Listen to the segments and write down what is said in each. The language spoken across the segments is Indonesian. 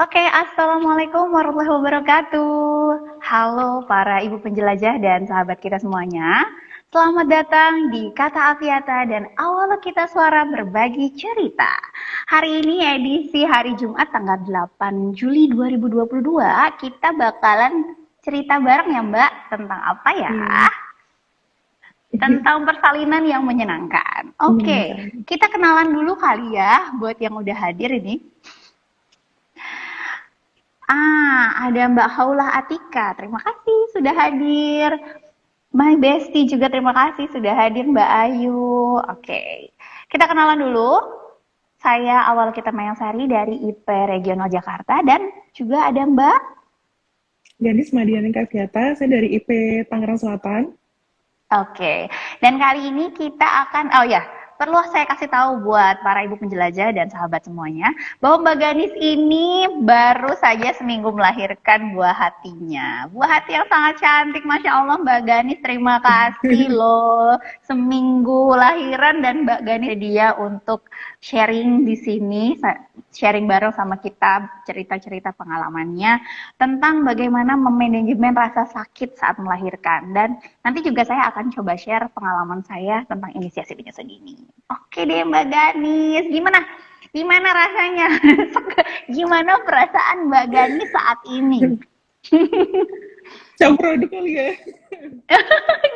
Oke, Assalamualaikum warahmatullahi wabarakatuh. Halo para ibu penjelajah dan sahabat kita semuanya. Selamat datang di Kata Aviata dan awal kita suara berbagi cerita. Hari ini edisi hari Jumat tanggal 8 Juli 2022, kita bakalan cerita bareng ya Mbak, tentang apa ya? Iya, Tentang persalinan yang menyenangkan. Oke, menyenangkan. kita kenalan dulu kali ya buat yang udah hadir ini. Ada Mbak Haulah Atika. Terima kasih sudah hadir. My Bestie juga terima kasih sudah hadir Mbak Ayu. Oke. Kita kenalan dulu. Saya awal kita Mayang dari IP Regional Jakarta dan juga ada Mbak. Jadi Madiani Kaviata, saya dari IP Tangerang Selatan. Oke. Dan kali ini kita akan oh ya, perlu saya kasih tahu buat para ibu penjelajah dan sahabat semuanya bahwa Mbak Ganis ini baru saja seminggu melahirkan buah hatinya. Buah hati yang sangat cantik, Masya Allah Mbak Ganis, terima kasih loh. Seminggu lahiran dan Mbak Ganis dia untuk sharing di sini, sharing bareng sama kita cerita-cerita pengalamannya tentang bagaimana memanajemen rasa sakit saat melahirkan. Dan nanti juga saya akan coba share pengalaman saya tentang inisiasi menyusui dini. Oke deh Mbak Ganis, gimana? Gimana rasanya? Gimana perasaan Mbak Ganis saat ini? Campur aduk kali ya.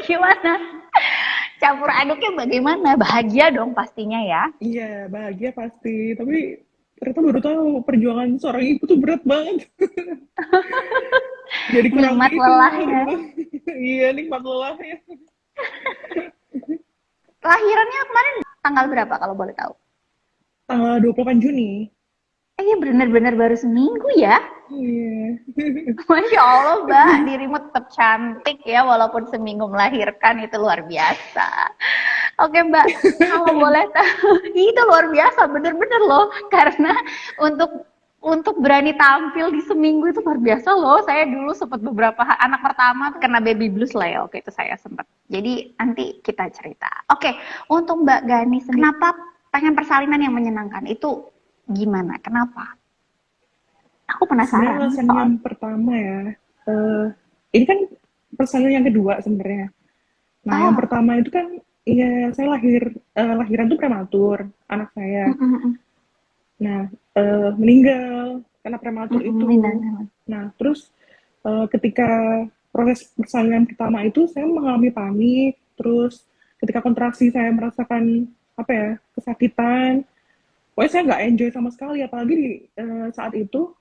Gimana? Campur aduknya bagaimana? Bahagia dong pastinya ya. Iya, bahagia pasti. Tapi ternyata baru tahu perjuangan seorang ibu tuh berat banget. Jadi kurang Nikmat itu lelahnya. gitu. Iya, nikmat lelah ya. Lahirannya kemarin tanggal berapa kalau boleh tahu? Tanggal 28 Juni. Iya bener-bener baru seminggu ya. Iya. Masya Allah Mbak, dirimu tetap cantik ya walaupun seminggu melahirkan itu luar biasa. Oke Mbak, kalau boleh tahu itu luar biasa bener-bener loh karena untuk untuk berani tampil di seminggu itu luar biasa loh. Saya dulu sempat beberapa anak pertama kena baby blues lah ya, oke itu saya sempat. Jadi nanti kita cerita. Oke, untuk Mbak Gani, kenapa pengen persalinan yang menyenangkan itu gimana? Kenapa? Aku Sebenarnya penasaran alasan soal. yang pertama ya, eh, ini kan persalinan yang kedua sebenarnya. Nah, yang Oh, pertama itu kan, ya saya lahiran tuh prematur, anak saya. mm, mm, mm. Nah, meninggal karena prematur itu. Minang. Nah, terus ketika proses persalinan pertama itu saya mengalami panik, terus ketika kontraksi saya merasakan apa ya, kesakitan. Pokoknya saya nggak enjoy sama sekali, apalagi di saat itu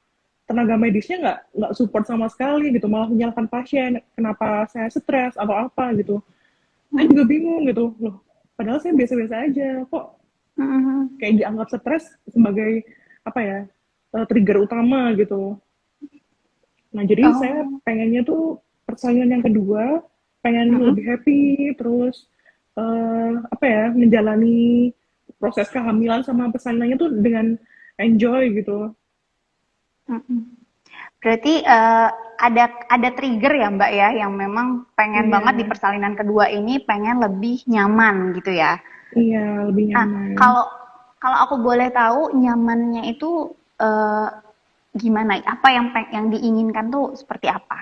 tenaga medisnya nggak support sama sekali gitu, malah menyalahkan pasien kenapa saya stres atau apa gitu. Saya juga bingung gitu loh, padahal saya biasa-biasa aja kok kayak dianggap stres sebagai apa ya, trigger utama gitu. Nah jadi saya Oh, pengennya tuh persaingan yang kedua, pengen lebih mm-mm. happy, terus apa ya, menjalani proses kehamilan sama persalinannya tuh dengan enjoy gitu. Mm-mm. Berarti ada trigger ya Mbak ya, yang memang pengen Iya, banget di persalinan kedua ini pengen lebih nyaman gitu ya. iya lebih Nah, nyaman. kalau kalau aku boleh tahu nyamannya itu eh, gimana? Apa yang diinginkan tuh seperti apa?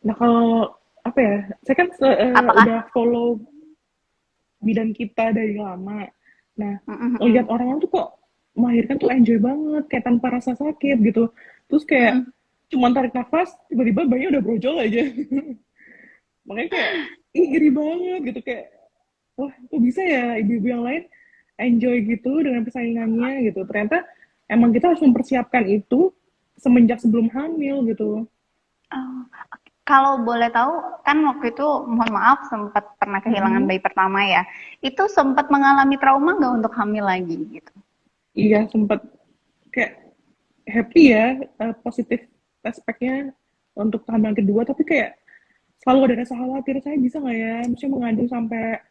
Nah kalau apa ya, saya kan Apakah udah follow bidan kita dari lama. Nah, mm-mm, lihat mm-mm, orang tuh kok melahirkan tuh enjoy banget, kayak tanpa rasa sakit gitu. Terus kayak mm-mm. cuma tarik nafas, tiba-tiba bayinya udah brojol aja. Makanya kayak, ih iri banget gitu, kayak, wah kok bisa ya ibu-ibu yang lain enjoy gitu dengan persaingannya gitu. Ternyata emang kita harus mempersiapkan itu semenjak sebelum hamil gitu. Oh, kalau boleh tahu, kan waktu itu mohon maaf sempat pernah kehilangan Mm-mm. bayi pertama ya. Itu sempat mengalami trauma nggak untuk hamil lagi gitu? Iya sempat kayak happy ya, positif aspeknya untuk kehamilan kedua, tapi kayak selalu ada rasa khawatir, saya bisa nggak ya maksudnya mengandung sampai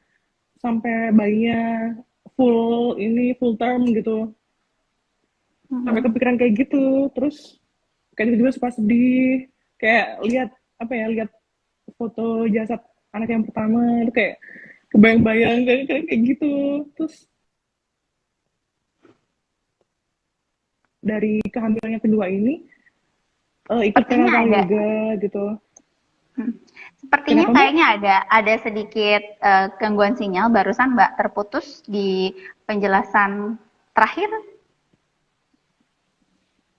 sampai bayinya full term gitu, sampai Mm-mm. kepikiran kayak gitu. Terus kayak tiba-tiba suka sedih, kayak lihat apa ya, lihat foto jasad anak yang pertama itu kayak kebayang-bayang kayak gitu. Terus dari kehamilan yang kedua ini ikut Sepertinya prenatal ada. yoga gitu. Hmm. Sepertinya Kenapa Mbak? kayaknya ada sedikit gangguan sinyal barusan Mbak terputus di penjelasan terakhir.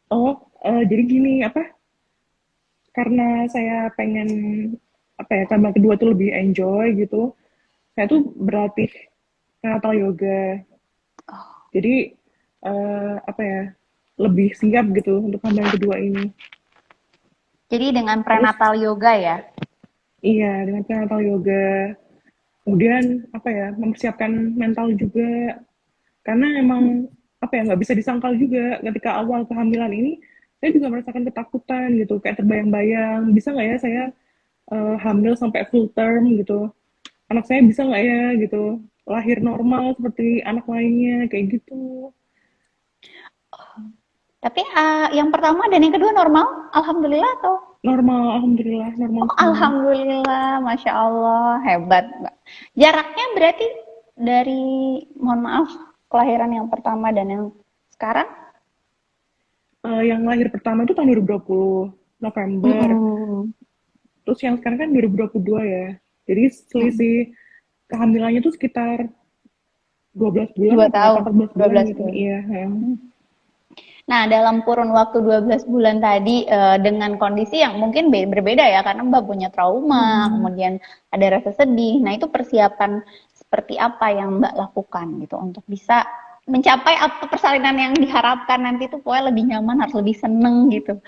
Oh, jadi gini apa? Karena saya pengen apa ya, kehamilan kedua tuh lebih enjoy gitu. Saya tuh berlatih prenatal yoga. Jadi apa ya? Lebih siap gitu untuk kehamilan kedua ini. Jadi dengan Terus prenatal yoga ya. iya dengan prenatal yoga. Kemudian apa ya? Mempersiapkan mental juga. Karena emang apa ya, nggak bisa disangkal juga ketika awal kehamilan ini saya juga merasakan ketakutan gitu, kayak terbayang-bayang bisa nggak ya saya hamil sampai full term gitu, anak saya bisa nggak ya gitu, lahir normal seperti anak lainnya kayak gitu. Tapi yang pertama dan yang kedua normal, alhamdulillah atau? Normal, alhamdulillah normal Oh, semua. alhamdulillah, masya Allah, hebat, Mbak. Jaraknya berarti dari, mohon maaf, kelahiran yang pertama dan yang sekarang? Yang lahir pertama itu tahun 2020 November, Mm-mm. terus yang sekarang kan 2022 ya, jadi Mm-mm. selisih kehamilannya tuh sekitar 12 bulan Dua apa tahun, 14 dua bulan belas gitu, bulan. iya ya. Nah, dalam kurun waktu 12 bulan tadi dengan kondisi yang mungkin berbeda ya karena Mbak punya trauma, Mm-mm. kemudian ada rasa sedih. Nah, itu persiapan seperti apa yang Mbak lakukan gitu untuk bisa mencapai apa persalinan yang diharapkan nanti tuh pokoknya lebih nyaman, harus lebih seneng gitu.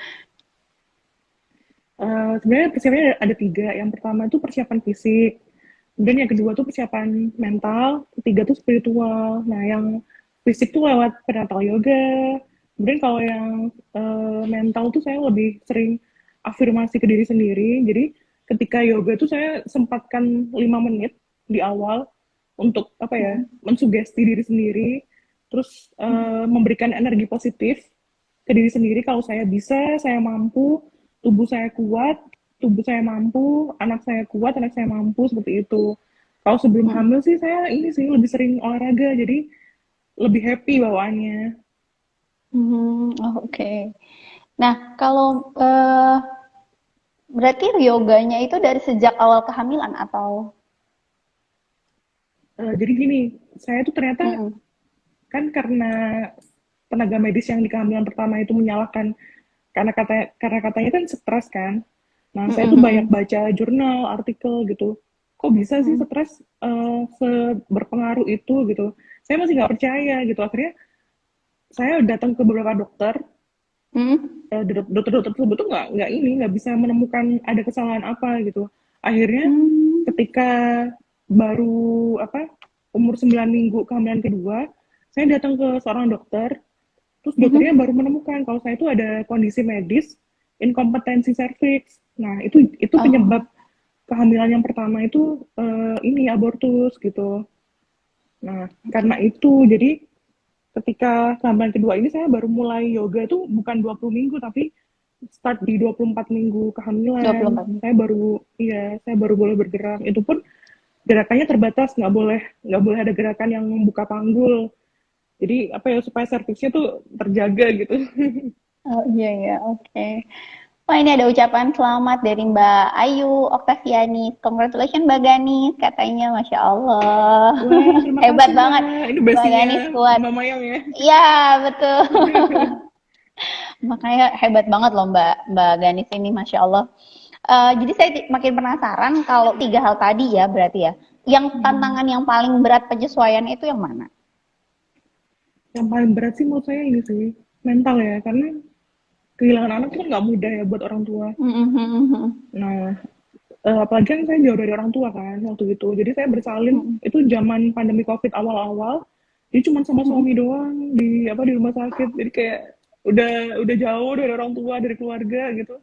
Sebenarnya persiapannya ada tiga. Yang pertama itu persiapan fisik, kemudian yang kedua tuh persiapan mental, ketiga tuh spiritual. Nah, yang fisik tuh lewat prenatal yoga. Kemudian kalau yang mental tuh saya lebih sering afirmasi ke diri sendiri. Jadi ketika yoga tuh saya sempatkan 5 menit di awal untuk apa ya, Mm, mensugesti diri sendiri, terus mm, memberikan energi positif ke diri sendiri kalau saya bisa, saya mampu, tubuh saya kuat, tubuh saya mampu, anak saya kuat, anak saya mampu, seperti itu. Kalau sebelum mm. hamil sih saya ini sih lebih sering olahraga, jadi lebih happy bawaannya. Oh, oke. Nah, kalau berarti yoganya itu dari sejak awal kehamilan atau? Jadi gini, saya tuh ternyata Mm-mm. kan karena tenaga medis yang di kehamilan pertama itu menyalahkan karena katanya kan stres kan. Nah, saya tuh banyak Mm-mm. baca jurnal, artikel gitu. Kok bisa sih Mm-mm. stres berpengaruh itu gitu. Saya masih nggak percaya gitu. Akhirnya saya datang ke beberapa dokter, Mm-mm. dokter-dokter tersebut tuh nggak bisa menemukan ada kesalahan apa gitu. Akhirnya Hmm. ketika baru apa umur 9 minggu kehamilan kedua, saya datang ke seorang dokter, terus dokternya Mhm. baru menemukan kalau saya itu ada kondisi medis inkompetensi serviks. Nah, itu penyebab Oh, kehamilan yang pertama itu ini abortus gitu. Nah, karena oke. itu jadi ketika kehamilan kedua ini saya baru mulai yoga itu bukan 20 minggu tapi start di 24 minggu kehamilan. 24 menit. Saya baru boleh bergerak. Itu pun gerakannya terbatas, nggak boleh ada gerakan yang membuka panggul. Jadi apa ya supaya serviksnya tuh terjaga gitu. Oh iya ya, oke. Wah ini ada ucapan selamat dari Mbak Ayu Oktaviani. Congratulations Mbak Ganis, katanya Masya Allah. Wah, terima Hebat kasih banget. Mbak. Ini Mbak bestinya Ganis kuat. Mbak Mayang ya. Iya, betul. Makanya hebat banget loh Mbak Ganis ini, Masya Allah. Jadi saya makin penasaran kalau tiga hal tadi ya berarti ya. Yang Hmm. tantangan yang paling berat penyesuaian itu yang mana? Yang paling berat sih menurut saya ini sih, mental ya. Karena kehilangan anak itu kan nggak mudah ya buat orang tua. Mhm. Nah, apalagi kan saya jauh dari orang tua kan waktu itu. Jadi saya bersalin Mhm. itu zaman pandemi COVID awal-awal. Jadi cuma sama Mhm. suami doang di rumah sakit. Jadi kayak udah jauh dari orang tua, dari keluarga gitu.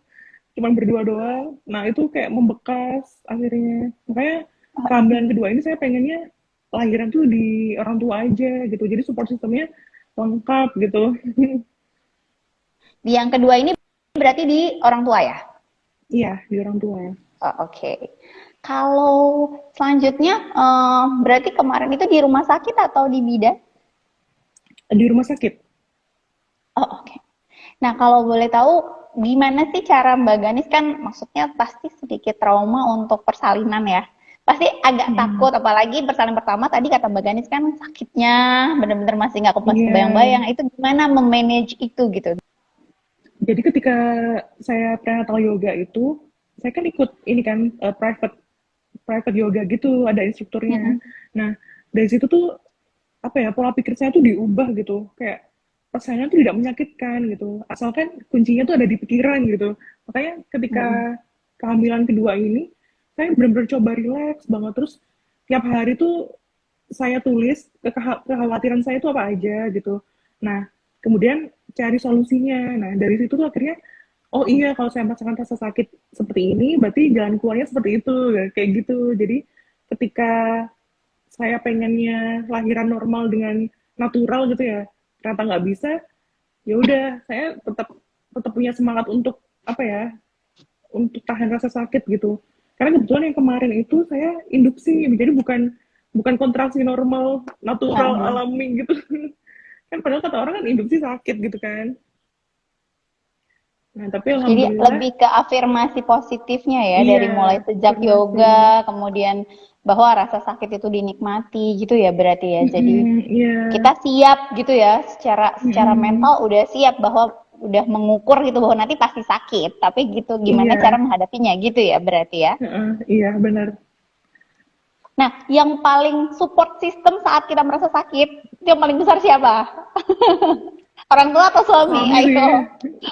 Cuman berdua doang. Nah, itu kayak membekas akhirnya. Makanya kehamilan kedua ini saya pengennya lahiran tuh di orang tua aja gitu. Jadi support sistemnya lengkap gitu. Yang kedua ini berarti di orang tua ya? Iya, di orang tua. Oh, oke. Kalau selanjutnya, berarti kemarin itu di rumah sakit atau di bidan? Di rumah sakit. Oh, oke. Nah, kalau boleh tahu gimana sih cara Mbak Ganis, kan maksudnya pasti sedikit trauma untuk persalinan ya. Pasti agak Hmm, takut, apalagi persalinan pertama tadi kata Mbak Ganis kan sakitnya bener-bener masih nggak iya. kebayang-bayang. Itu gimana memanage itu gitu? Jadi ketika saya prenatal yoga itu, saya kan ikut ini kan private private yoga gitu, ada instrukturnya. Mm-mm. Nah, dari situ tuh apa ya, pola pikir saya tuh diubah gitu. Kayak persalinan tuh tidak menyakitkan gitu. Asalkan kuncinya tuh ada di pikiran gitu. Makanya ketika Mm-mm. kehamilan kedua ini, saya benar-benar coba relax banget. Terus tiap hari tuh saya tulis kekhawatiran saya itu apa aja gitu. Nah, kemudian cari solusinya. Nah, dari situ tuh akhirnya, oh iya kalau saya merasakan rasa sakit seperti ini, berarti jalan keluarnya seperti itu, kayak gitu. Jadi ketika saya pengennya lahiran normal dengan natural gitu ya, ternyata nggak bisa, ya udah saya tetap tetap punya semangat untuk apa ya, untuk tahan rasa sakit gitu. Karena kebetulan yang kemarin itu saya induksi, jadi bukan bukan kontraksi normal, natural, Nah, alami gitu. Kan padahal kata orang kan induksi sakit gitu kan. Nah, tapi jadi alhamdulillah, lebih ke afirmasi positifnya ya, iya, dari mulai sejak afirmasi. yoga, kemudian bahwa rasa sakit itu dinikmati gitu ya berarti ya. Jadi Iya, kita siap gitu ya, secara secara mm, mental udah siap bahwa udah mengukur gitu bahwa nanti pasti sakit, tapi gitu gimana cara iya, menghadapinya gitu ya berarti ya. iya benar. Nah, yang paling support system saat kita merasa sakit, yang paling besar siapa? Orang tua atau suami? Suami sih, Ayo.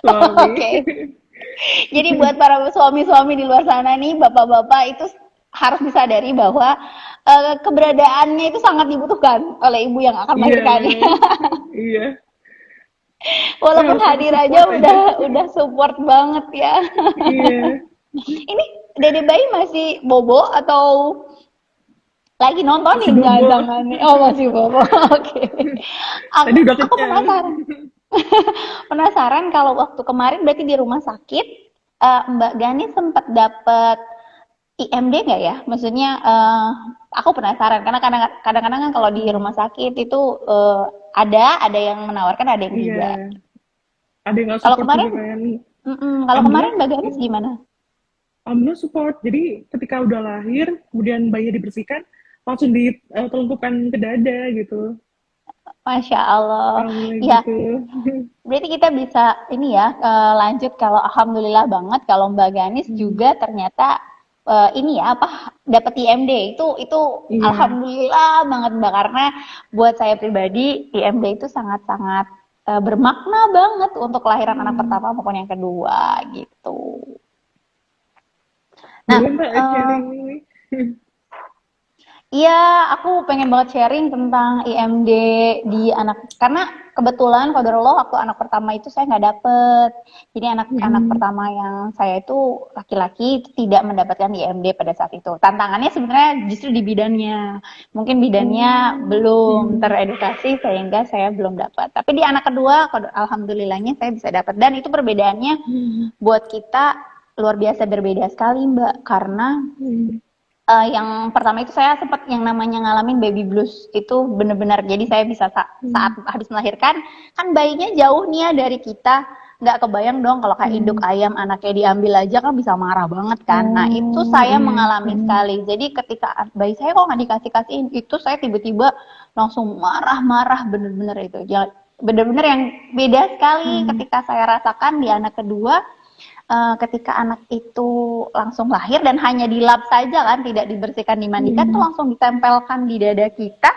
suami. Oke. Jadi buat para suami-suami di luar sana nih, bapak-bapak itu harus disadari bahwa keberadaannya itu sangat dibutuhkan oleh ibu yang akan Iya, melahirkan. iya. Saya Walaupun harus saling hadir aja support aja. udah support banget ya. Iya, Ini Dede bayi masih bobo atau lagi masih nontonin bobo. jangan-jangan nih? Oh masih bobo. Oke. Tadi udah Aku kenyang. penasaran. Penasaran kalau waktu kemarin berarti di rumah sakit, Mbak Gani sempat dapet IMD nggak ya? Maksudnya aku penasaran karena kadang-kadang kan kalau di rumah sakit itu ada yang menawarkan, ada yang tidak. Iya, ada yang nggak Kalau support juga kemarin, kan. kalau kemarin Alhamdulillah, Mbak Ganis gimana? alhamdulillah support. Jadi ketika udah lahir, kemudian bayinya dibersihkan, langsung ditelungkupkan ke dada gitu. Masya Allah. Alhamdulillah Ya, gitu. berarti kita bisa ini ya lanjut kalau alhamdulillah banget kalau Mbak Ganis Hmm, juga ternyata ini ya apa dapat IMD itu iya. alhamdulillah banget Mbak, karena buat saya pribadi IMD itu sangat-sangat bermakna banget untuk kelahiran anak Hmm. pertama maupun yang kedua gitu. Nah, Boleh Mbak sharing ini? iya, aku pengen banget sharing tentang IMD di anak, karena kebetulan qadarullah waktu anak pertama itu saya nggak dapet. Jadi anak-anak Hmm. pertama yang saya itu laki-laki itu tidak mendapatkan IMD pada saat itu. Tantangannya sebenarnya justru di bidannya. Mungkin bidannya Oh. belum Hmm. teredukasi sehingga saya belum dapat. Tapi di anak kedua, alhamdulillahnya saya bisa dapat. Dan itu perbedaannya Hmm. buat kita luar biasa berbeda sekali, Mbak, karena Hmm. yang pertama itu saya sempat yang namanya ngalamin baby blues itu bener-bener, jadi saya bisa saat Hmm. habis melahirkan kan bayinya jauh nih ya dari kita, nggak kebayang dong kalau kayak induk Hmm. ayam anaknya diambil aja kan bisa marah banget kan. Nah itu Oh saya iya. mengalami Hmm. sekali, jadi ketika bayi saya kok nggak dikasih-kasihin itu saya tiba-tiba langsung marah-marah bener-bener itu ya, bener-bener yang beda sekali Hmm. ketika saya rasakan di anak kedua. Ketika anak itu langsung lahir dan hanya dilap saja kan, tidak dibersihkan, dimandikan, tuh Hmm. langsung ditempelkan di dada kita.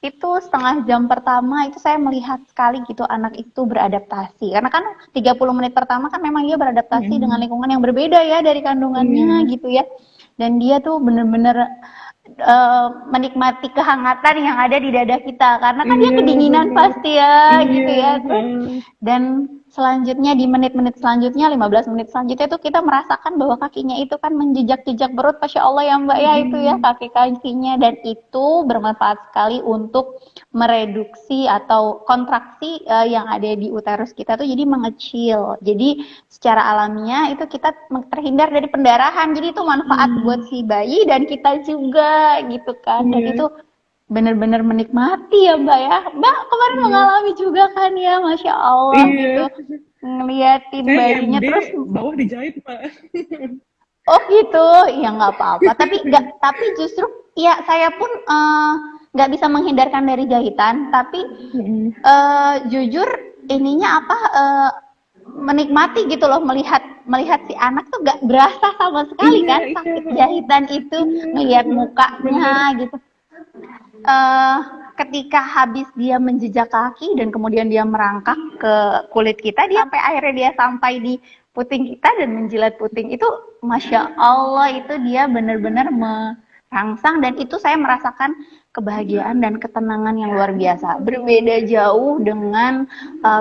Itu setengah jam pertama itu saya melihat sekali gitu anak itu beradaptasi. Karena kan 30 menit pertama kan memang dia beradaptasi dengan Hmm. lingkungan yang berbeda ya dari kandungannya Iya. gitu ya. Dan dia tuh bener-bener menikmati kehangatan yang ada di dada kita karena kan dia Iya kedinginan benar. pasti ya Iya. gitu ya. Terus Heeh. dan selanjutnya di menit-menit selanjutnya 15 menit selanjutnya itu kita merasakan bahwa kakinya itu kan menjejak-jejak perut, Masya Allah ya Mbak ya, itu ya Hmm. kaki-kakinya, dan itu bermanfaat sekali untuk mereduksi atau kontraksi yang ada di uterus kita tuh jadi mengecil. Jadi secara alamiah itu kita terhindar dari pendarahan. Jadi itu manfaat buat Hmm. si bayi dan kita juga gitu kan. Dan itu Iya. benar-benar menikmati ya Mbak ya. Mbak kemarin Iya. mengalami juga kan ya, Masya Allah gitu. Iya. Ngeliatin Saya bayinya IMD terus, bawah dijahit, Mbak. oh gitu, ya nggak apa-apa. Tapi justru ya saya pun nggak bisa menghindarkan dari jahitan. Tapi Mm-mm. jujur ininya apa menikmati gitu loh melihat melihat si anak tuh gak berasa sama sekali Iya, kan iya, sakit heeh. jahitan itu Iya, ngelihat heeh. Bener. mukanya gitu. eh Ketika habis dia menjejak kaki dan kemudian dia merangkak ke kulit kita, dia sampai akhirnya dia sampai di puting kita dan menjilat puting itu, masya Allah itu dia benar-benar merangsang dan itu saya merasakan kebahagiaan dan ketenangan yang luar biasa. Berbeda jauh dengan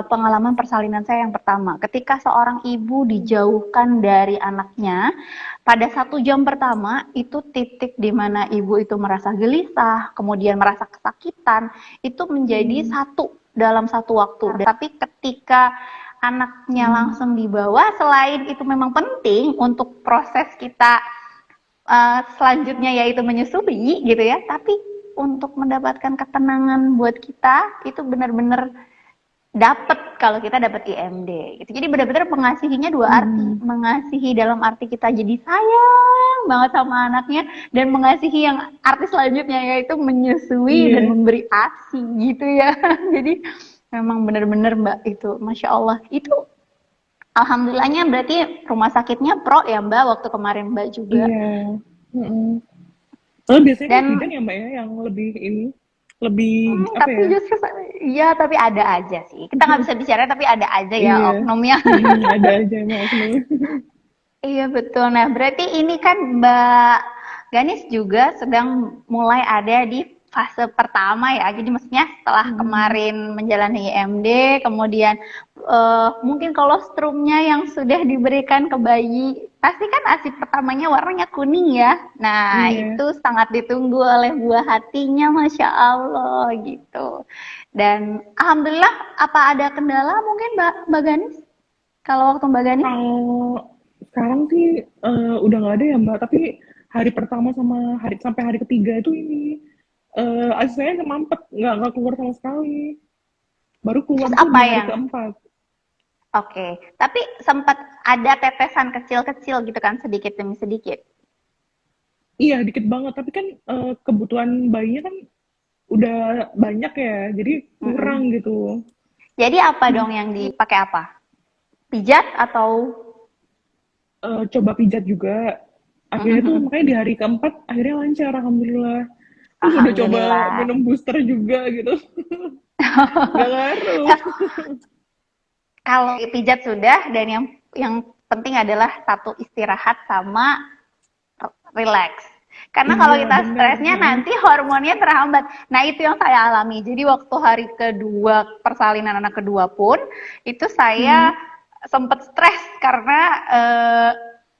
pengalaman persalinan saya yang pertama. Ketika seorang ibu dijauhkan dari anaknya, pada 1 jam pertama itu titik di mana ibu itu merasa gelisah, kemudian merasa kesakitan, itu menjadi satu dalam satu waktu. Tapi ketika anaknya langsung dibawa, selain itu memang penting untuk proses kita selanjutnya yaitu menyusui gitu ya, tapi untuk mendapatkan ketenangan buat kita itu benar-benar dapat kalau kita dapat IMD gitu. Jadi benar-benar mengasihinya dua arti, Mm-mm. mengasihi dalam arti kita jadi sayang banget sama anaknya dan mengasihi yang arti selanjutnya yaitu menyusui dan Iya. memberi ASI gitu ya. Jadi memang benar-benar Mbak itu Masya Allah itu alhamdulillahnya berarti rumah sakitnya pro ya Mbak waktu kemarin Mbak juga. Iya. Heeh. Kalau biasanya kan Dan bidan ya, Mbak ya, yang lebih ini, lebih apa tapi ya? justru ya tapi ada aja sih. Kita nggak bisa bicara tapi ada aja ya Iya. oknumnya. Ada aja emang oknum. Iya betul. Nah, berarti ini kan Mbak Ganis juga sedang mulai ada di fase pertama ya. Jadi maksudnya setelah Mm. kemarin menjalani IMD, kemudian mungkin kolostrumnya yang sudah diberikan ke bayi, pasti kan ASI pertamanya warnanya kuning ya. Nah, Iya. itu sangat ditunggu oleh buah hatinya, Masya Allah gitu. Dan Alhamdulillah, apa ada kendala mungkin Mbak Ganis? Kalau waktu Mbak Ganis? Kalau sekarang sih udah nggak ada ya, Mbak. Tapi hari pertama sama hari sampai hari ketiga itu ini ACC-nya mampet, nggak keluar sama sekali. Baru keluar Terus tuh apa di hari yang keempat. Oke, tapi sempat ada tetesan kecil-kecil gitu kan, sedikit demi sedikit. Iya, dikit banget. Tapi kan kebutuhan bayinya kan udah banyak ya, jadi Mm-mm. kurang gitu. Jadi apa dong yang dipakai apa? Pijat atau? Coba pijat juga. Akhirnya tuh makanya di hari keempat akhirnya lancar, alhamdulillah. Terus udah coba Alhamdulillah. minum booster juga gitu. Nggak ngaruh. Kalau pijat sudah dan yang penting adalah satu istirahat sama relax. Karena kalau Iya, kita bener. stresnya Heeh. nanti hormonnya terhambat. Nah itu yang saya alami. Jadi waktu hari kedua persalinan anak kedua pun itu Hmm. saya sempat stres karena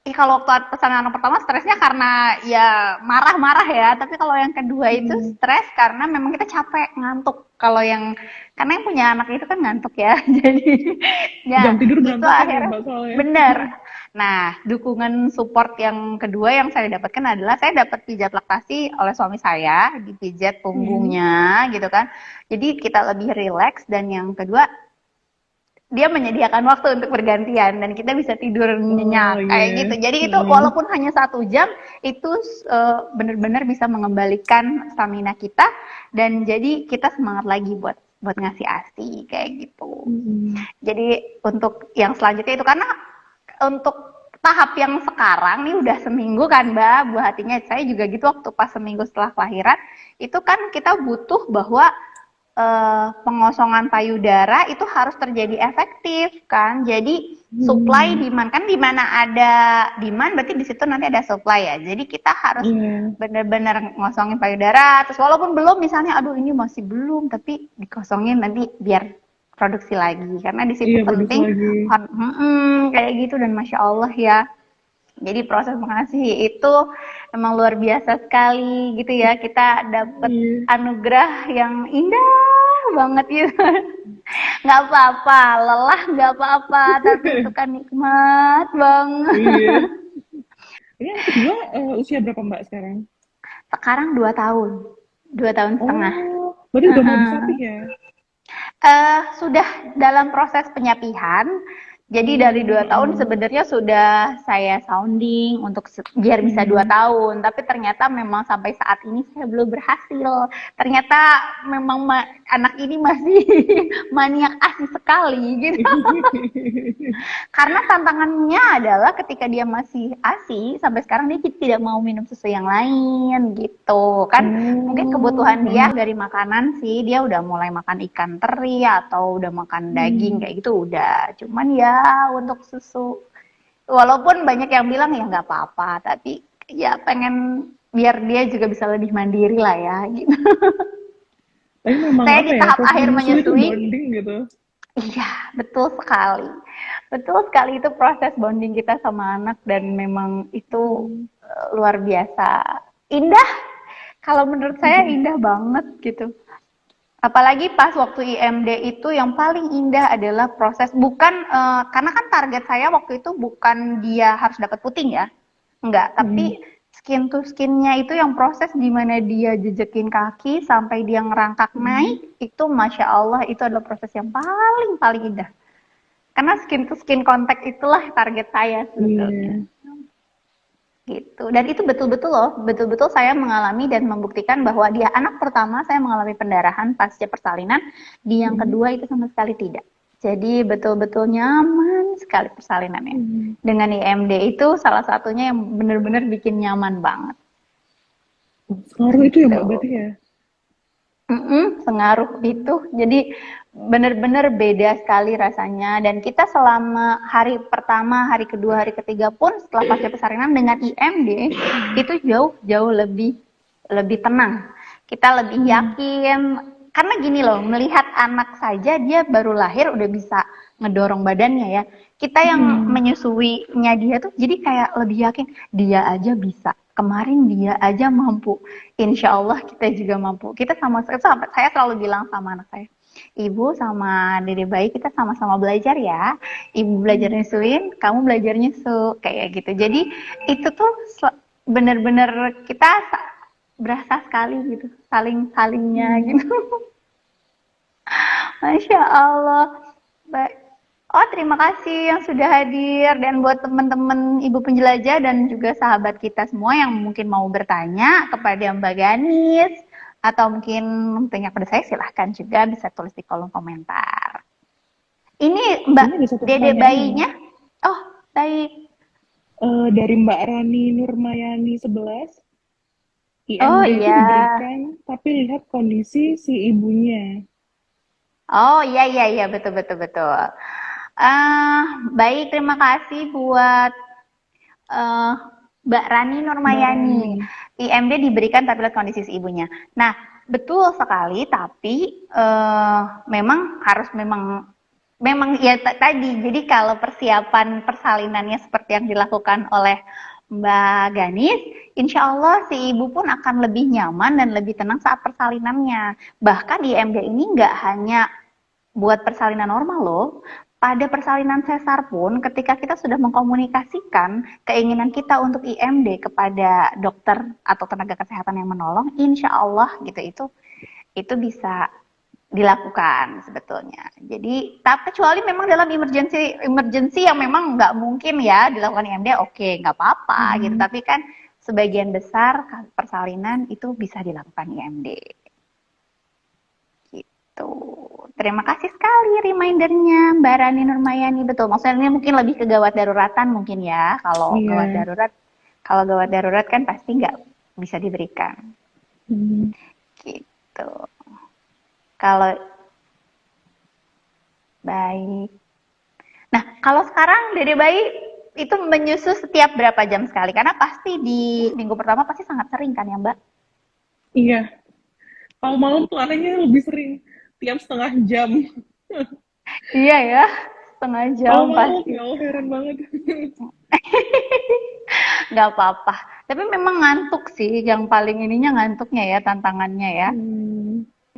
kalau waktu persalinan anak pertama stresnya karena ya marah-marah ya. Tapi kalau yang kedua itu Hmm. stres karena memang kita capek ngantuk. Kalau yang karena yang punya anak itu kan ngantuk ya. Jadi Jam ya tidur itu berantakan ya, akhirnya Mbak, soalnya. bener. Nah, dukungan support yang kedua yang saya dapatkan adalah saya dapat pijat laktasi oleh suami saya, dipijat Hmm. punggungnya gitu kan. Jadi kita lebih rileks dan yang kedua dia menyediakan waktu untuk bergantian dan kita bisa tidur Oh, nyenyak kayak gitu. iya. Jadi itu Heeh. walaupun hanya 1 jam itu benar-benar bisa mengembalikan stamina kita dan jadi kita semangat lagi buat buat ngasih ASI kayak gitu. Hmm. Jadi untuk yang selanjutnya itu karena untuk tahap yang sekarang nih udah seminggu kan Mbak, buah hatinya saya juga gitu waktu pas seminggu setelah kelahiran itu kan kita butuh bahwa pengosongan payudara itu harus terjadi efektif kan. Jadi supply Hmm. demand kan di mana ada demand berarti di situ nanti ada supply ya. Jadi kita harus Iya. benar-benar ngosongin payudara. Terus walaupun belum misalnya aduh ini masih belum tapi dikosongin nanti biar produksi lagi karena di situ Iya, produksi penting lagi. kayak gitu dan masya Allah ya. Jadi proses mengasihi itu emang luar biasa sekali gitu ya. Kita dapat Iya. anugerah yang indah banget gitu. Nggak apa-apa, lelah nggak apa-apa, tapi itu kan nikmat banget. Iya. Ini yang kedua usia berapa, Mbak, sekarang? Sekarang 2 tahun. 2 tahun setengah. Oh, berarti udah mau disapih ya? Sudah dalam proses penyapihan. Jadi dari Oh, 2 tahun sebenarnya sudah saya sounding untuk biar bisa 2 tahun. Tapi ternyata memang sampai saat ini saya belum berhasil. Ternyata memang anak ini masih maniak ASI sekali gitu. Karena tantangannya adalah ketika dia masih ASI, sampai sekarang dia tidak mau minum susu yang lain gitu kan. Mungkin kebutuhan dia dari makanan sih, dia udah mulai makan ikan teri atau udah makan daging kayak gitu udah. Cuman ya untuk susu, walaupun banyak yang bilang ya nggak apa-apa, tapi ya pengen biar dia juga bisa lebih mandiri lah ya gitu. Tapi memang Saya apa di ya, tahap proses akhir menyusui itu menyusui. bonding gitu. Iya, betul sekali. Betul sekali itu proses bonding kita sama anak dan memang itu luar biasa. Indah, kalau menurut saya indah banget gitu. Apalagi pas waktu IMD itu yang paling indah adalah proses, bukan karena kan target saya waktu itu bukan dia harus dapat puting ya. Enggak, tapi skin to skinnya itu yang proses di mana dia jejekin kaki sampai dia ngerangkak naik, itu Masya Allah itu adalah proses yang paling paling indah. Karena skin to skin contact itulah target saya sebetulnya. Iya. Gitu. Dan itu betul-betul loh, betul-betul saya mengalami dan membuktikan bahwa dia anak pertama saya mengalami pendarahan pasca persalinan, di yang kedua itu sama sekali tidak. Jadi betul-betul nyaman sekali persalinannya. Dengan IMD itu salah satunya yang benar-benar bikin nyaman banget. Sekarang itu ya Mbak Gitu. berarti ya? Pengaruh itu. Jadi benar-benar beda sekali rasanya. Dan kita selama hari pertama, hari kedua, hari ketiga pun setelah pasca persalinan dengan IMD itu jauh lebih tenang. Kita lebih yakin. Karena gini loh, melihat anak saja dia baru lahir udah bisa ngedorong badannya ya. Kita yang menyusuinya dia tuh jadi kayak lebih yakin dia aja bisa. Kemarin dia aja mampu. Insya Allah kita juga mampu. Kita saya selalu bilang sama anak saya, Ibu sama Dede bayi kita sama-sama belajar ya. Ibu belajar nyusuin, kamu belajar nyusu kayak gitu. Jadi itu tuh benar-benar kita berasa sekali gitu, saling-salingnya gitu. Masya Allah. Oh, terima kasih yang sudah hadir dan buat teman-teman Ibu Penjelajah dan juga sahabat kita semua yang mungkin mau bertanya kepada Mbak Ganis atau mungkin tanya pada saya, silahkan juga bisa tulis di kolom komentar. Ini Mbak Dede bayinya? Oh, baik. Dari Mbak Rani Nurmayani 11, Oh IMD itu iya. diberikan, tapi lihat kondisi si ibunya. Oh iya betul. Baik, terima kasih buat Mbak Rani Nurmayani. IMD diberikan tapi lihat kondisi si ibunya. Nah, betul sekali, tapi memang harus memang ya tadi. Jadi kalau persiapan persalinannya seperti yang dilakukan oleh Mbak Ganis, insya Allah si ibu pun akan lebih nyaman dan lebih tenang saat persalinannya. Bahkan IMD ini nggak hanya buat persalinan normal loh. Pada persalinan sesar pun, ketika kita sudah mengkomunikasikan keinginan kita untuk IMD kepada dokter atau tenaga kesehatan yang menolong, insya Allah gitu itu bisa dilakukan sebetulnya. Jadi, tapi kecuali memang dalam emergency yang memang nggak mungkin ya dilakukan IMD, oke, nggak apa-apa gitu. Tapi kan sebagian besar persalinan itu bisa dilakukan IMD. Gitu. Terima kasih sekali remindernya Mbak Rani Nurmayani. Betul, maksudnya ini mungkin lebih ke gawat daruratan mungkin ya. Kalau gawat darurat kan pasti nggak bisa diberikan. Gitu. Kalau baik. Nah, kalau sekarang Dede bayi itu menyusu setiap berapa jam sekali? Karena pasti di minggu pertama pasti sangat sering kan ya Mbak? Iya. Kalau malam tuh anehnya lebih sering. Tiap setengah jam. Iya ya, setengah jam pasti. Ya Allah, heran banget. Nggak apa-apa. Tapi memang ngantuk sih, yang paling ininya ngantuknya ya, tantangannya ya.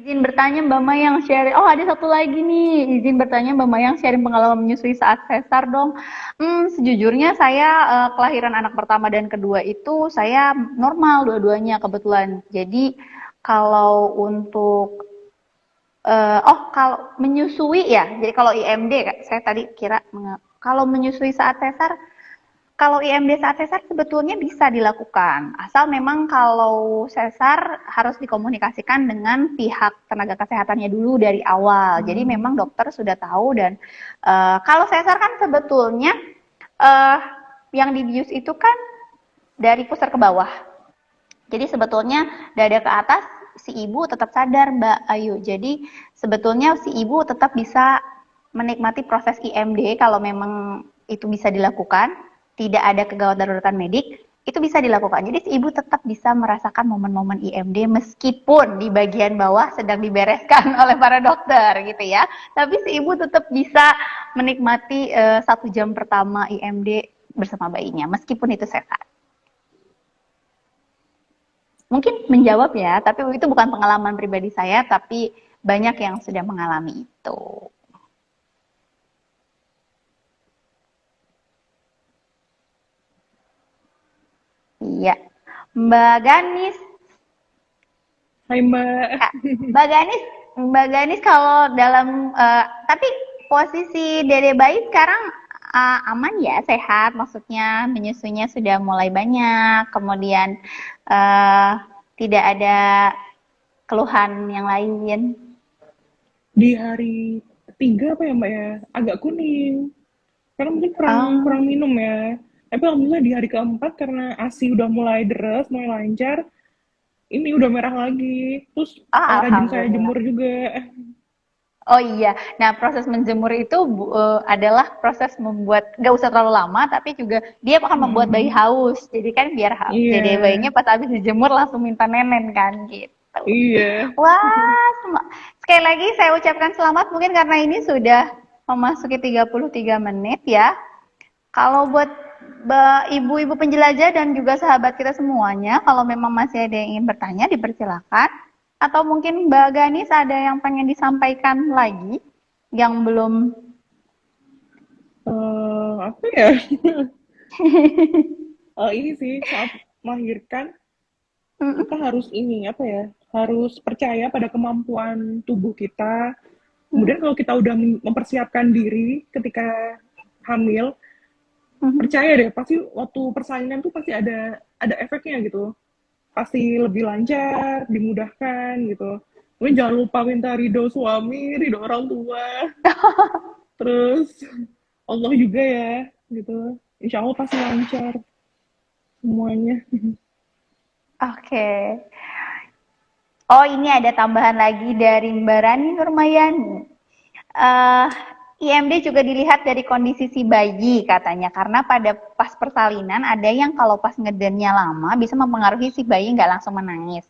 Izin bertanya Mbak Mayang sharing. Oh, ada satu lagi nih. Izin bertanya Mbak Mayang sharing pengalaman menyusui saat sesar dong. Sejujurnya saya kelahiran anak pertama dan kedua itu saya normal dua-duanya kebetulan. Jadi Kalau untuk kalau menyusui ya. Jadi kalau IMD, saya tadi kira kalau menyusui saat sesar, kalau IMD saat sesar sebetulnya bisa dilakukan. Asal memang kalau sesar harus dikomunikasikan dengan pihak tenaga kesehatannya dulu dari awal. Jadi memang dokter sudah tahu dan kalau sesar kan sebetulnya uh, yang dibius itu kan dari pusar ke bawah. Jadi sebetulnya dada ke atas si ibu tetap sadar Mbak Ayu. Jadi sebetulnya si ibu tetap bisa menikmati proses IMD kalau memang itu bisa dilakukan, tidak ada kegawat daruratan medik, itu bisa dilakukan. Jadi si ibu tetap bisa merasakan momen-momen IMD meskipun di bagian bawah sedang dibereskan oleh para dokter gitu ya. Tapi si ibu tetap bisa menikmati 1 jam pertama IMD bersama bayinya meskipun itu sesar. Mungkin menjawab ya, tapi itu bukan pengalaman pribadi saya, tapi banyak yang sudah mengalami itu. Iya. Mbak Ganis. Hai Mbak. Mbak Ganis, Mbak Ganis kalau dalam, tapi posisi dede bayi sekarang aman ya, sehat, maksudnya menyusunya sudah mulai banyak, kemudian tidak ada keluhan yang lain. Di hari ketiga apa ya Mbak ya, agak kuning. Karena mungkin kurang minum ya. Tapi alhamdulillah di hari keempat karena ASI udah mulai deres, mulai lancar, ini udah merah lagi. Terus rajin saya jemur juga. Oh iya, nah proses menjemur itu adalah proses membuat, gak usah terlalu lama, tapi juga dia akan membuat bayi haus. Jadi kan biar haus, jadi bayinya pas habis dijemur langsung minta nenen kan gitu. Iya. Wah, sekali lagi saya ucapkan selamat mungkin karena ini sudah memasuki 33 menit ya. Kalau buat ibu-ibu penjelajah dan juga sahabat kita semuanya, kalau memang masih ada yang ingin bertanya, dipersilakan. Atau mungkin Mbak Ganis ada yang pengen disampaikan lagi yang belum? Apa ya? Ini sih saat melahirkan kita harus ini apa ya? Harus percaya pada kemampuan tubuh kita. Kemudian kalau kita udah mempersiapkan diri ketika hamil, percaya deh pasti waktu persalinan tuh pasti ada efeknya gitu. Pasti lebih lancar, dimudahkan gitu. Mungkin jangan lupa minta ridho suami, ridho orang tua. Terus Allah juga ya gitu. Insya Allah pasti lancar semuanya. Oke. Oh, ini ada tambahan lagi dari Mbak Rani Nurmayani. IMD juga dilihat dari kondisi si bayi katanya, karena pada pas persalinan ada yang kalau pas ngedennya lama bisa mempengaruhi si bayi nggak langsung menangis.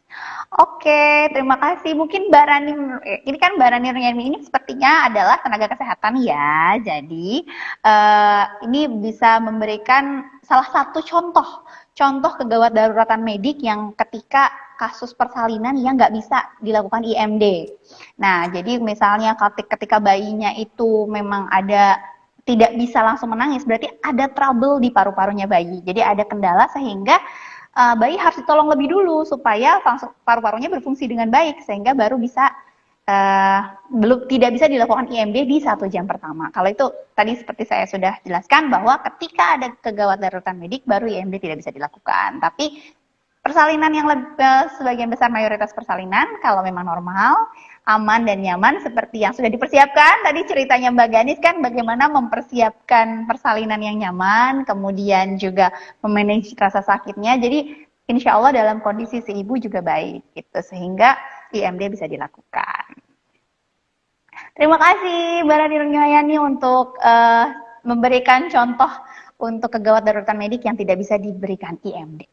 Oke, terima kasih. Mungkin Mbak Rani, ini kan Mbak Rani Nurmayani ini sepertinya adalah tenaga kesehatan ya, jadi ini bisa memberikan salah satu contoh kegawat daruratan medik yang ketika kasus persalinan yang nggak bisa dilakukan IMD. Nah, jadi misalnya ketika bayinya itu memang ada tidak bisa langsung menangis, berarti ada trouble di paru-parunya bayi. Jadi ada kendala sehingga bayi harus ditolong lebih dulu supaya paru-parunya berfungsi dengan baik sehingga baru bisa belum tidak bisa dilakukan IMD di 1 jam pertama. Kalau itu tadi seperti saya sudah jelaskan bahwa ketika ada kegawat daruratan medik baru IMD tidak bisa dilakukan. Tapi persalinan yang sebagian besar mayoritas persalinan kalau memang normal, aman dan nyaman seperti yang sudah dipersiapkan. Tadi ceritanya Mbak Ganis kan bagaimana mempersiapkan persalinan yang nyaman, kemudian juga memanage rasa sakitnya. Jadi insya Allah dalam kondisi si ibu juga baik gitu sehingga IMD bisa dilakukan. Terima kasih Mbak Rani Nurmayani untuk memberikan contoh untuk kegawat daruratan medik yang tidak bisa diberikan IMD.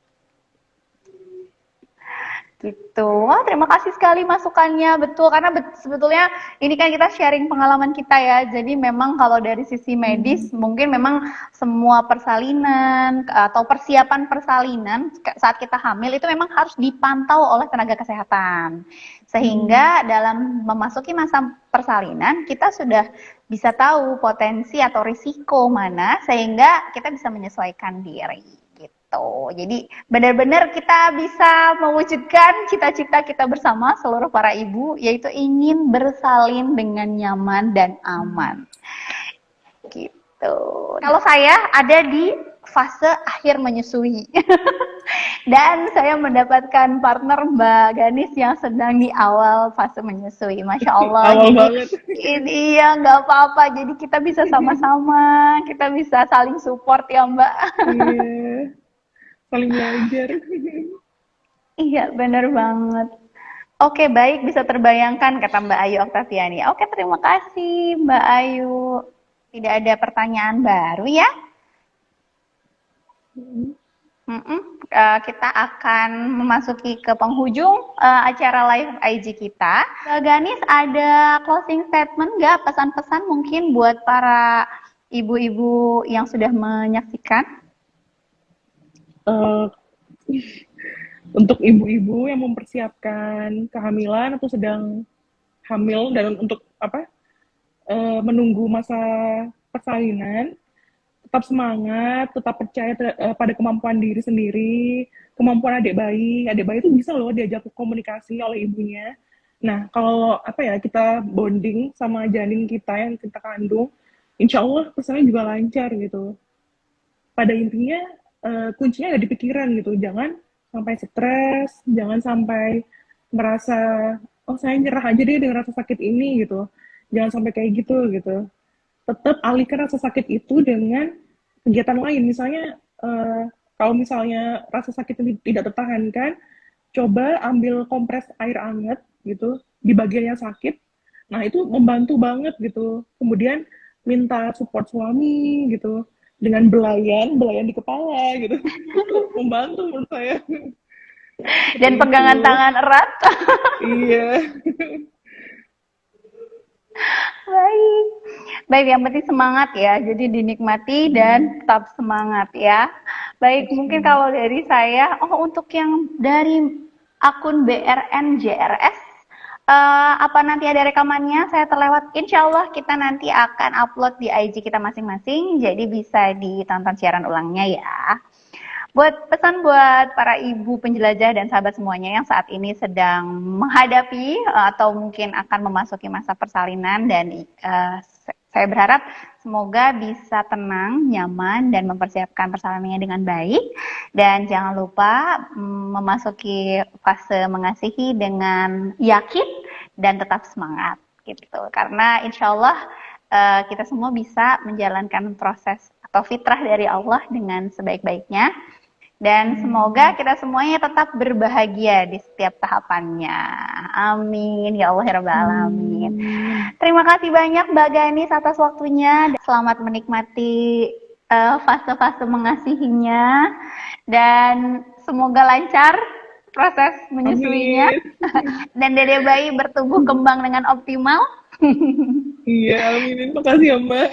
Gitu. Wah, terima kasih sekali masukannya, betul, karena sebetulnya ini kan kita sharing pengalaman kita ya, jadi memang kalau dari sisi medis mungkin memang semua persalinan atau persiapan persalinan saat kita hamil itu memang harus dipantau oleh tenaga kesehatan sehingga dalam memasuki masa persalinan kita sudah bisa tahu potensi atau risiko mana sehingga kita bisa menyesuaikan diri gitu. Tuh, jadi benar-benar kita bisa mewujudkan cita-cita kita bersama seluruh para ibu, yaitu ingin bersalin dengan nyaman dan aman. Gitu. Kalau saya ada di fase akhir menyusui. Dan saya mendapatkan partner Mbak Ganis yang sedang di awal fase menyusui. Masya Allah. Awal Jadi banget. ini ya nggak apa-apa. Jadi kita bisa sama-sama, kita bisa saling support ya Mbak. Iya, saling belajar. Iya, benar banget. Oke, baik, bisa terbayangkan kata Mbak Ayu Oktaviani. Oke, terima kasih Mbak Ayu. Tidak ada pertanyaan baru ya? Kita akan memasuki ke penghujung acara live IG kita. Mbak Ganis, ada closing statement nggak? Pesan-pesan mungkin buat para ibu-ibu yang sudah menyaksikan? Eh, untuk ibu-ibu yang mempersiapkan kehamilan atau sedang hamil dan untuk apa menunggu masa persalinan, tetap semangat, tetap percaya pada kemampuan diri sendiri, kemampuan adik bayi. Adik bayi itu bisa loh diajak komunikasi oleh ibunya. Nah, kalau apa ya kita bonding sama janin kita yang kita kandung, insya Allah kesannya juga lancar gitu. Pada intinya kuncinya ada di pikiran gitu. Jangan sampai stres, jangan sampai merasa oh saya nyerah aja deh dengan rasa sakit ini gitu. Jangan sampai kayak gitu. Tetap alihkan rasa sakit itu dengan kegiatan lain. Misalnya kalau misalnya rasa sakit ini tidak tertahankan, coba ambil kompres air hangat gitu di bagian yang sakit. Nah, itu membantu banget gitu. Kemudian minta support suami gitu dengan belayan di kepala gitu. Itu membantu menurut saya. Dan pegangan Gitu. tangan erat. Iya. Baik. Baik, yang penting semangat ya. Jadi dinikmati dan tetap semangat ya. Baik, mungkin kalau dari saya, untuk yang dari akun BRN JRS, apa nanti ada rekamannya? Saya terlewat. Insya Allah kita nanti akan upload di IG kita masing-masing, jadi bisa ditonton siaran ulangnya ya. Buat pesan buat para ibu penjelajah dan sahabat semuanya yang saat ini sedang menghadapi atau mungkin akan memasuki masa persalinan, dan saya berharap semoga bisa tenang, nyaman, dan mempersiapkan persalinannya dengan baik. Dan jangan lupa memasuki fase mengasihi dengan yakin dan tetap semangat gitu. Karena insya Allah kita semua bisa menjalankan proses atau fitrah dari Allah dengan sebaik-baiknya. Dan semoga kita semuanya tetap berbahagia di setiap tahapannya. Amin. Ya Allah, ya Rabbal Alamin. Terima kasih banyak Mbak Ganis atas waktunya. Selamat menikmati fase-fase mengasihinya. Dan semoga lancar proses menyusuinya. Dan dede bayi bertumbuh kembang dengan optimal. Iya, amin. Makasih ya, Mbak.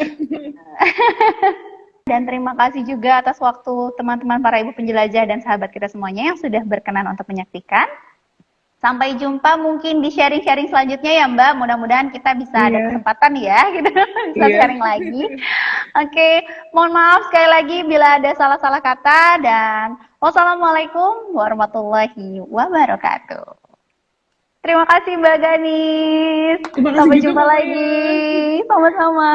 Dan terima kasih juga atas waktu teman-teman para ibu penjelajah dan sahabat kita semuanya yang sudah berkenan untuk menyaksikan. Sampai jumpa mungkin di sharing-sharing selanjutnya ya Mbak. Mudah-mudahan kita bisa ada kesempatan ya, gitu, bisa sharing lagi. Oke, mohon maaf sekali lagi bila ada salah-salah kata, dan wassalamualaikum warahmatullahi wabarakatuh. Terima kasih Mbak Ganis. Sampai jumpa lagi. Sama-sama.